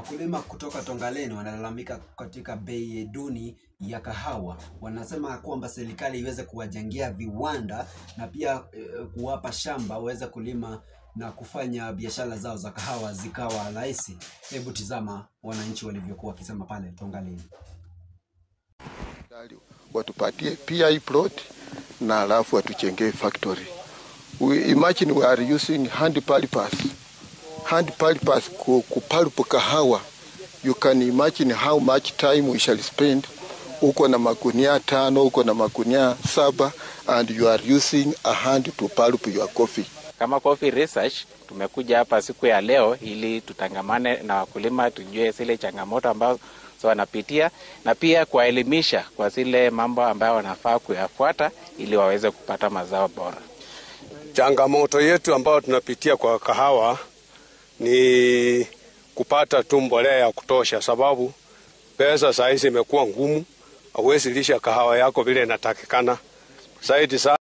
Wakulima kutoka Tongaleni wanalalamika katika bei duni ya kahawa. Wanasema kwamba serikali iweze kuwajengea viwanda na pia kuwapa shamba waweze kulima na kufanya biashara zao za kahawa zikawa rahisi. Hebu tizama wananchi walivyokuwa wakisema pale Tongaleni. Watupatie PI plot na alafu watujengee factory. Imagine we are using hand pulpers kupulp kahawa. You can imagine how much time we shall spend. Uko na magunia 5, uko na magunia 7, and you are using a hand to pulp your coffee. Kama Coffee Research tumekuja hapa siku ya leo ili tutangamane na wakulima, tujue zile changamoto ambazo wanapitia na pia kuwaelimisha kwa zile mambo ambayo wanafaa kuyafuata ili waweze kupata mazao bora. Changamoto yetu ambayo tunapitia kwa kahawa ni kupata tu mbolea ya kutosha, sababu pesa sasa imekuwa ngumu. Hauwezi lisha kahawa yako vile inatakikana. Zaidi